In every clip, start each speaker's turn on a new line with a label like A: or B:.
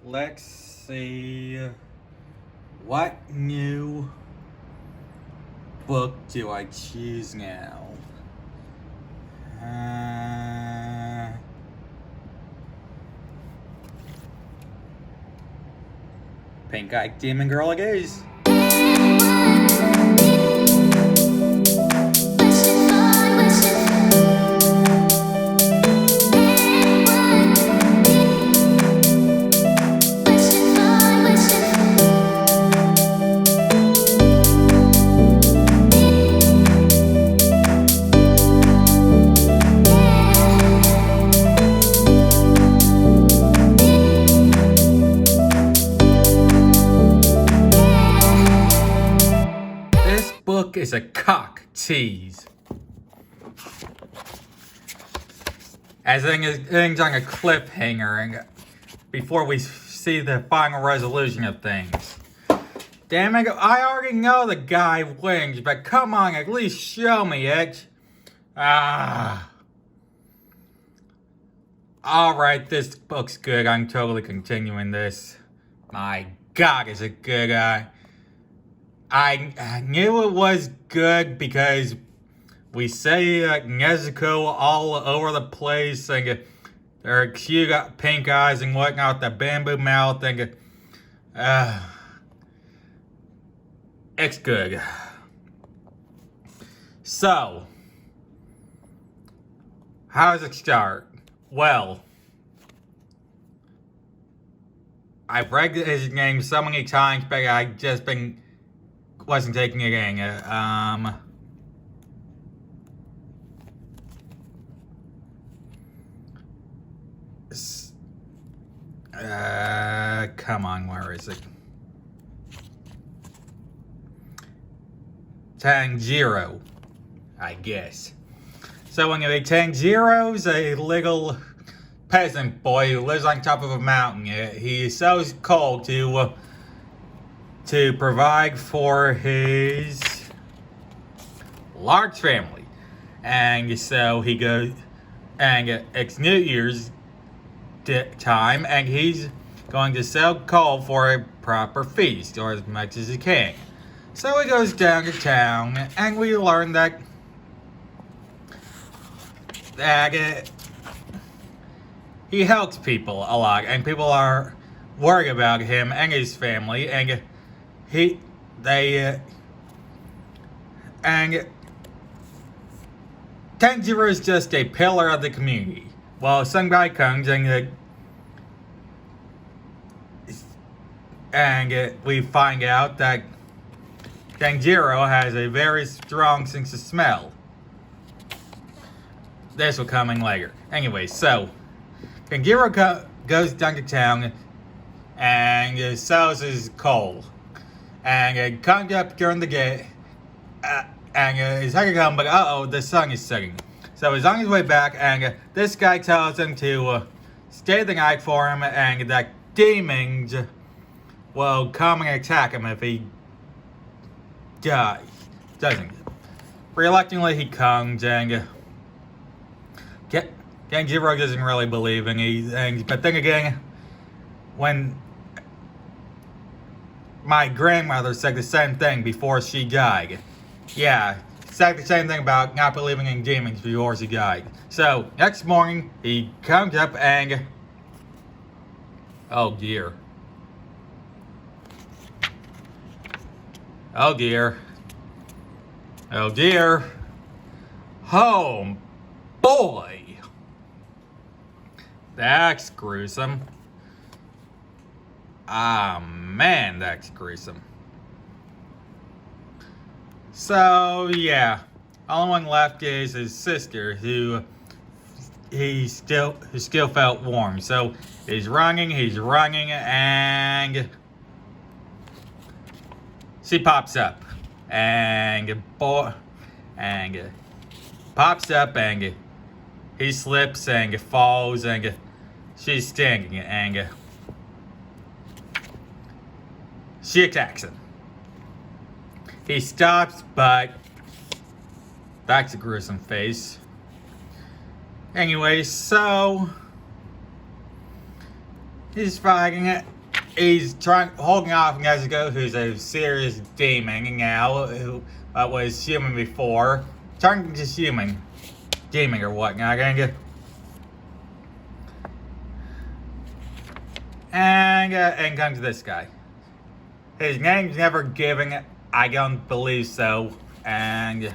A: Let's see. What new book do I choose now? Pink Eye Demon Girl it is. Book is a cock tease. As things on a cliffhanger and before we see the final resolution of things. Damn it, I already know the guy wins, but come on, at least show me it. Alright, this book's good. I'm totally continuing this. My God, is it good, I knew it was good because we say Nezuko all over the place and her cute pink eyes and whatnot, the bamboo mouth and it's good. So, how does it start? Well, I've read his name so many times, but I've just wasn't taking it in. Come on, where is it? Tanjiro, I guess. So anyway, Tanjiro's a little peasant boy who lives on top of a mountain. He sells coal to provide for his large family. And so he goes, and it's New Year's time, and he's going to sell coal for a proper feast, or as much as he can. So he goes down to town, and we learn that he helps people a lot, and people are worried about him and his family, and Tanjiro is just a pillar of the community. Well, some guy comes and we find out that Tanjiro has a very strong sense of smell. This will come in later. Anyway, so Tanjiro goes down to town and sells his coal. And it comes up during the day, and he's like, but the sun is setting. So he's on his way back, and this guy tells him to stay the night for him, and that demons will come and attack him if he dies. Doesn't. Reluctantly, he comes, and Tanjiro doesn't really believe in these things. But then again, when my grandmother said the same thing before she died. Yeah, said the same thing about not believing in demons before she died. So, next morning, he comes up and... Oh dear. Oh dear. Oh dear. Oh boy. That's gruesome. Ah, man, that's gruesome. So, yeah. Only one left is his sister, who still felt warm. So, he's running, and she pops up. And pops up, and he slips, and falls, and she's standing, and she attacks him. He stops, but that's a gruesome face. Anyway, so he's fighting it, he's holding off Nezuko, who's a serious demon now, who was human before, turning to human, demon or whatnot, and come to this guy. His name's never given, I don't believe so, and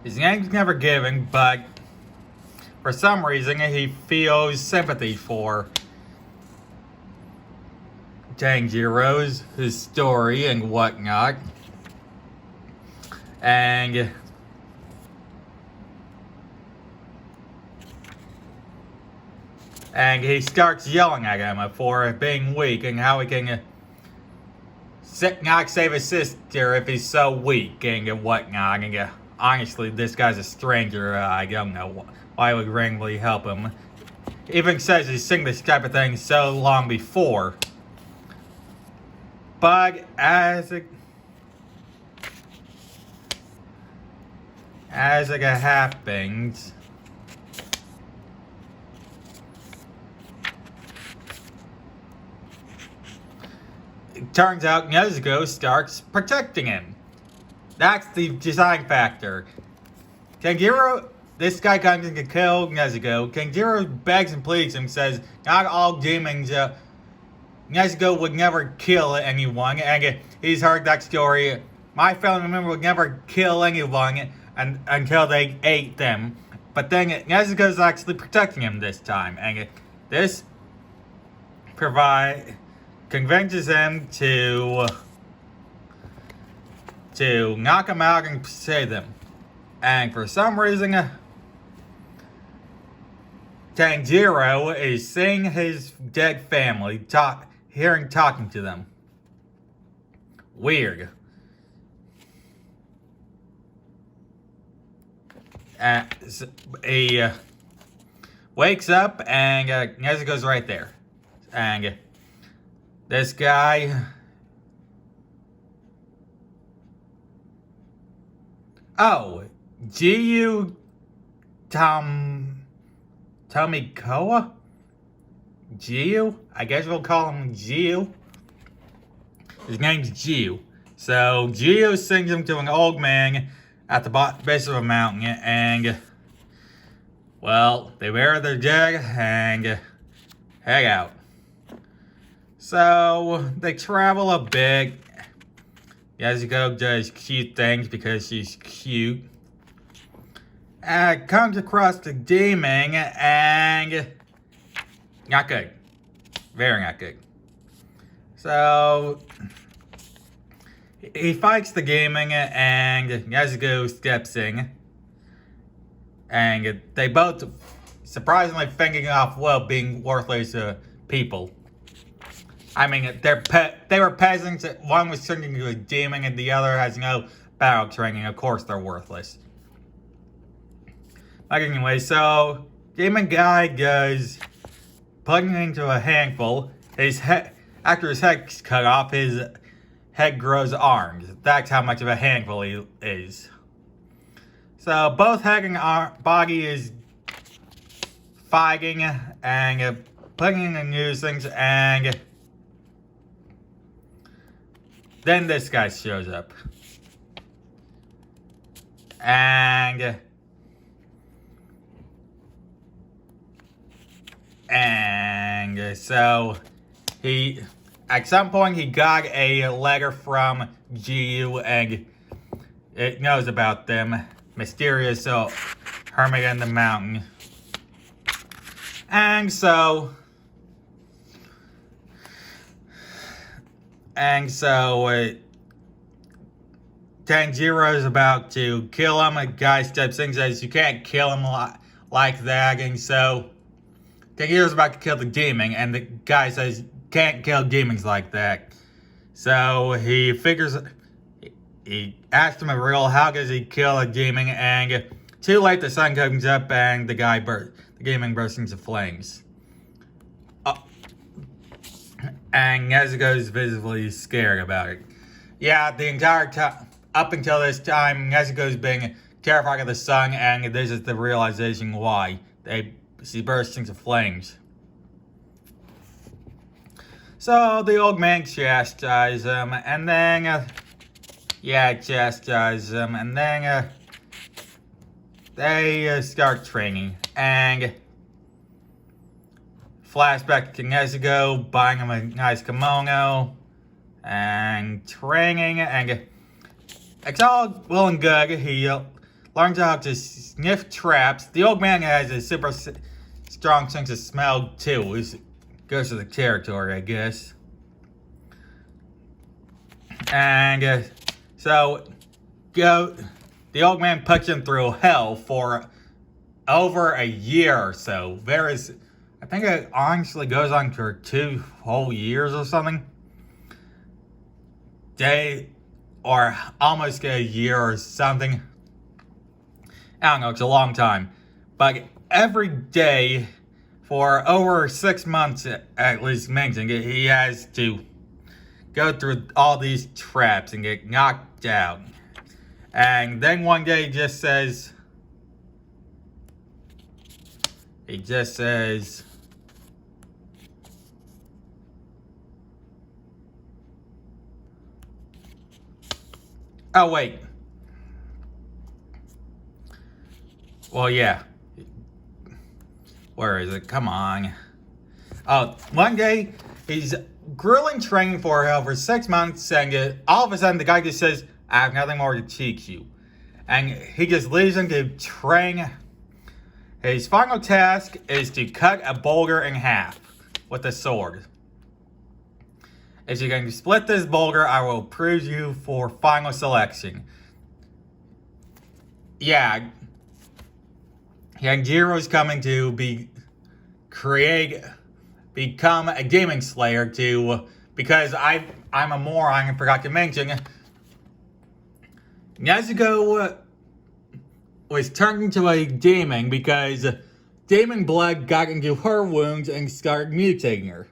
A: his name's never given, but for some reason he feels sympathy for Tanjiro's, his story and whatnot. And he starts yelling at him for being weak and how he can not save his sister if he's so weak and whatnot. And honestly, this guy's a stranger. I don't know why would randomly help him. Even says he's seen this type of thing so long before. But as it happens, it turns out Nezuko starts protecting him. That's the design factor. Tanjiro, this guy comes in to kill Nezuko. Tanjiro begs and pleads and says, not all demons, Nezuko would never kill anyone, and he's heard that story. My family member would never kill anyone until they ate them. But then Nezuko's actually protecting him this time, and this convinces him to knock him out and save them. And for some reason, Tanjiro is seeing his dead family, talking to them. Weird. He wakes up and Nezuko's right there. And this guy... Oh, Giyu Tomikoa? Giyu? I guess we'll call him Giyu. His name's Giyu. So, Giyu sends him to an old man at the base of a mountain, and, well, they bury their dead and head out. So, they travel a bit. Nezuko does cute things because she's cute. Comes across the demon, and not good. Very not good. So, he fights the demon, and Nezuko steps in. And they both, surprisingly, thinking off well being worthless people. I mean, they were peasants. One was turning into a demon, and the other has no battle training. Of course, they're worthless. But anyway, so demon guy goes plugging into a handful. After his head's cut off, his head grows arms. That's how much of a handful he is. So both head and body is fighting and putting in the nuisance, and then this guy shows up. And so at some point he got a letter from Giyu, and it knows about them. Mysterious hermit in the mountain. And so Tanjiro's about to kill him. A guy steps in and says, you can't kill him like that. And so Tanjiro's about to kill the demon, and the guy says, can't kill demons like that. So he asks him a riddle, how does he kill a demon? And too late, the sun comes up and the demon bursts into flames. And Nezuko's visibly scared about it. Yeah, the entire time, up until this time, Nezuko's been terrified of the sun, and this is the realization why. She bursts into flames. So the old man chastises him, and then, chastises him, and then, they start training, and flashback to Nezuko, buying him a nice kimono, and training, and it's all well and good. He learns how to sniff traps. The old man has a super strong sense of smell, too. It goes to the territory, I guess. And so, the old man puts him through hell for over a year or so. I think it honestly goes on for 2 whole years or something. Or almost a year or something. I don't know, it's a long time. But every day for over 6 months, at least mentioned, he has to go through all these traps and get knocked out. And then one day he just says, oh wait. Well, yeah. Where is it? Come on. Oh, one day he's grueling training for over 6 months, and all of a sudden the guy just says, I have nothing more to teach you. And he just leaves him to train. His final task is to cut a boulder in half with a sword. If you can split this boulder, I will approve you for final selection. Yeah. Tanjiro's coming to become a Demon Slayer because I'm a moron and forgot to mention, Nezuko was turned into a demon because demon blood got into her wounds and started mutating her.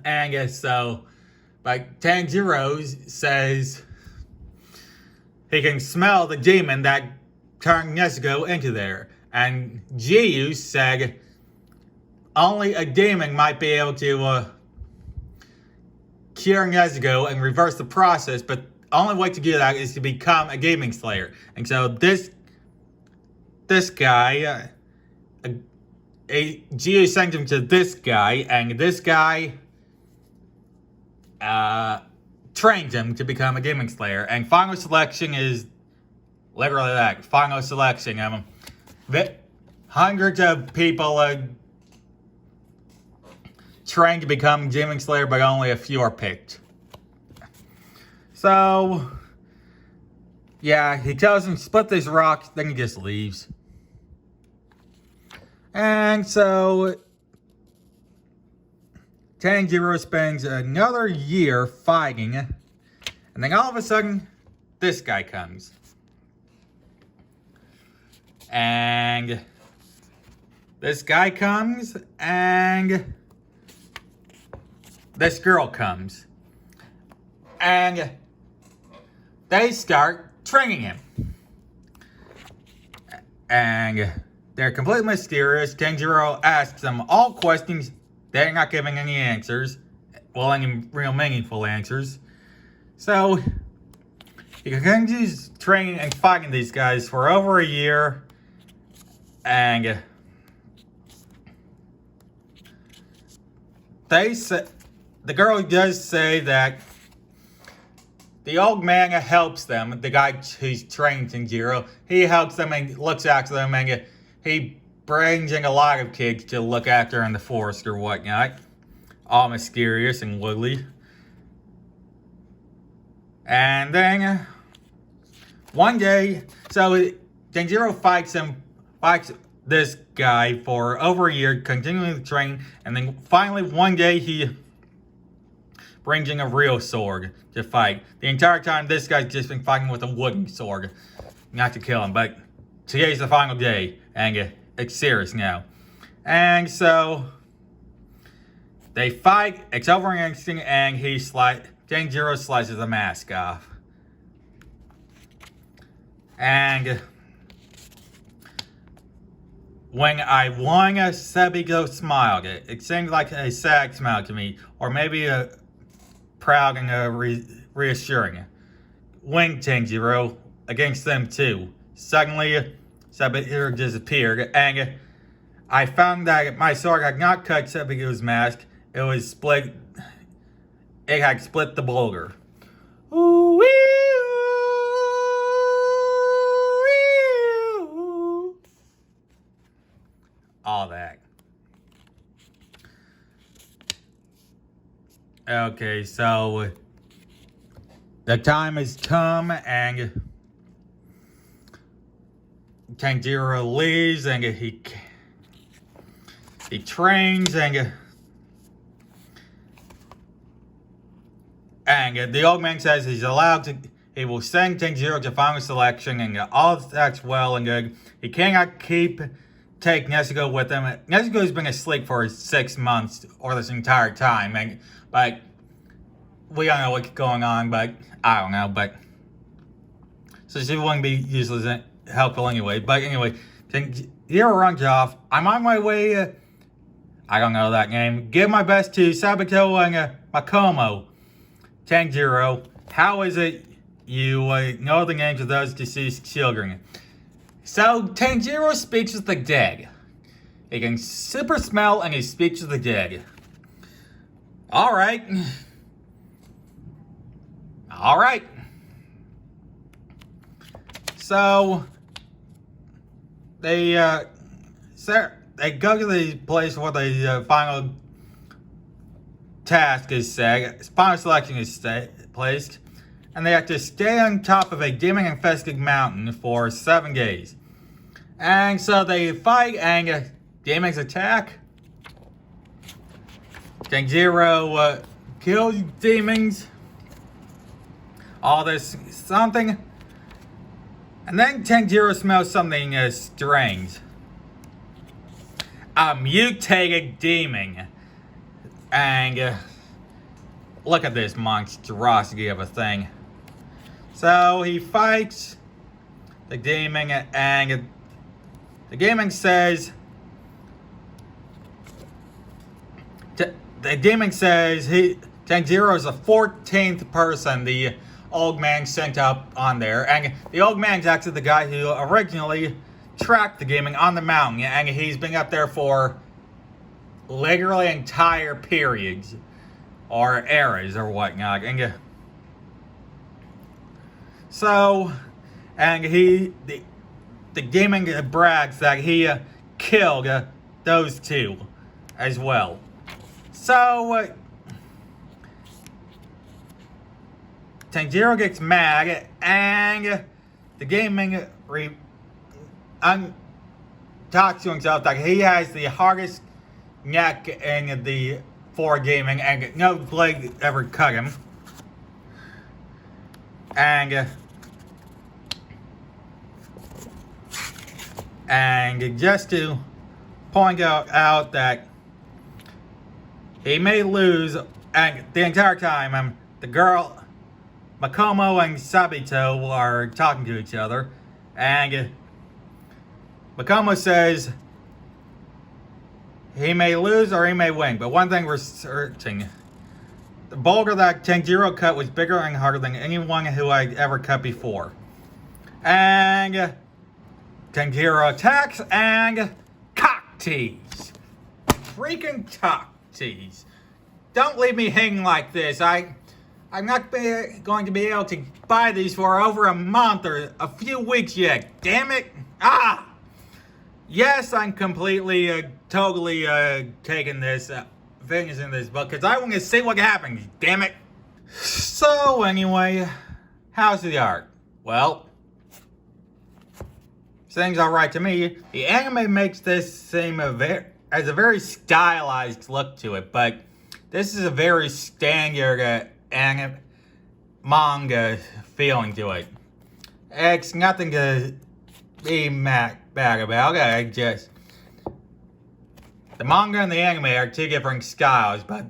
A: And so, like, Tanjiro says he can smell the demon that turned Nezuko into there. And Jiyu said only a demon might be able to cure Nezuko and reverse the process, but the only way to do that is to become a Demon Slayer. And so this guy, Jiyu sent him to this guy, and this guy trained him to become a Demon Slayer. And final selection is literally that. Final selection. Hundreds of people trained to become Demon Slayer, but only a few are picked. So, yeah, he tells him to split this rock, then he just leaves. And so, Tanjiro spends another year fighting, and then all of a sudden, this guy comes. And this guy comes, and this girl comes. And they start training him. And they're completely mysterious. Tanjiro asks them all questions. They're not giving any answers. Well, any real meaningful answers. So, he continues training and fighting these guys for over a year. And the girl does say that the old man helps them, the guy who's trained Tanjiro. He helps them and looks after them, and he brings in a lot of kids to look after in the forest or whatnot. All mysterious and woodly. And then, one day, so Tanjiro fights this guy for over a year, continuing to train, and then finally one day he brings in a real sword to fight. The entire time this guy's just been fighting with a wooden sword, not to kill him, but today's the final day, and it's serious now. And so they fight, it's over an instant, and Tanjiro slices the mask off. And when I won, Sabiko smiled. It seemed like a sad smile to me, or maybe a proud and reassuring. Wing Tanjiro against them too. Suddenly, Sabiko disappeared, and I found that my sword had not cut Sabiko's mask. It was split. It had split the boulder. Ooh-wee. All that. Okay, so the time has come and Tanjiro leaves and he trains and the old man says he will send Tanjiro to final selection and all that's well and good. He cannot take Nezuko with him. Nezuko's been asleep for 6 months or this entire time, but we don't know what's going on, but I don't know, but so she wouldn't be useless and helpful anyway. But anyway, Tanjiro runs off. I'm on my way. I don't know that name. Give my best to Sabiko and Makomo. Tanjiro, how is it you know the names of those deceased children? So, Tanjiro speaks with the dead. He can super smell and he speaks with the dead. Alright. Alright. So, they go to the place where the final task is set, final selection is placed, and they have to stay on top of a demon-infested mountain for 7 days. And so they fight, and demons attack. Tanjiro kills demons. All this something. And then Tanjiro smells something strange. A mutated demon. And look at this monstrosity of a thing. So he fights the demon, and the demon says, Tanjiro is the 14th person the old man sent up on there, and the old man's actually the guy who originally tracked the demon on the mountain, and he's been up there for literally entire periods or eras or whatnot. And so, and the demon brags that he killed those two as well. So Tanjiro gets mad, and the demon talks to himself that he has the hardest neck in the 4 gaming, and no blade ever cut him. And just to point out that he may lose, and the entire time the girl Makomo and Sabito are talking to each other, and Makomo says he may lose or he may win, but one thing we're certain: the boulder that Tanjiro cut was bigger and harder than anyone who I'd ever cut before. And Tanjiro attacks and cock tease. Freaking cock tease. Don't leave me hanging like this. I'm not going to be able to buy these for over a month or a few weeks yet. Damn it. Ah! Yes, I'm completely, totally taking this, finishing this book, because I want to see what happens. Damn it. So, anyway, how's the art? Well, seems alright to me. The anime makes this seem as a very stylized look to it, but this is a very standard anime manga feeling to it. It's nothing to be bad about. The manga and the anime are 2 different styles, but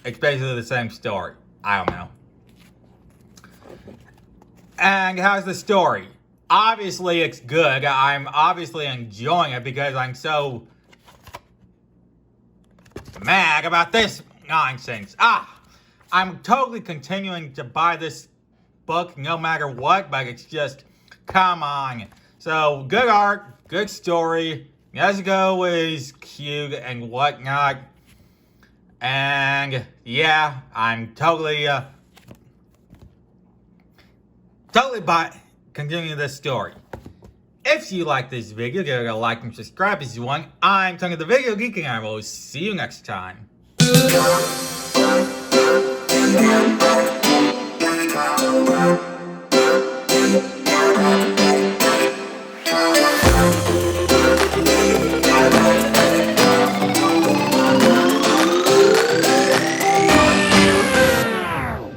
A: it's basically the same story. I don't know. And how's the story? obviously it's good. I'm obviously enjoying it because I'm so mad about this nonsense. I'm totally continuing to buy this book no matter what, but it's just, come on. So, good art, good story. Nezuko is cute and whatnot. And, yeah, I'm totally continuing this story. If you like this video, give it a like and subscribe if you want. I'm Tongue of the Video Geek, and I will see you next time.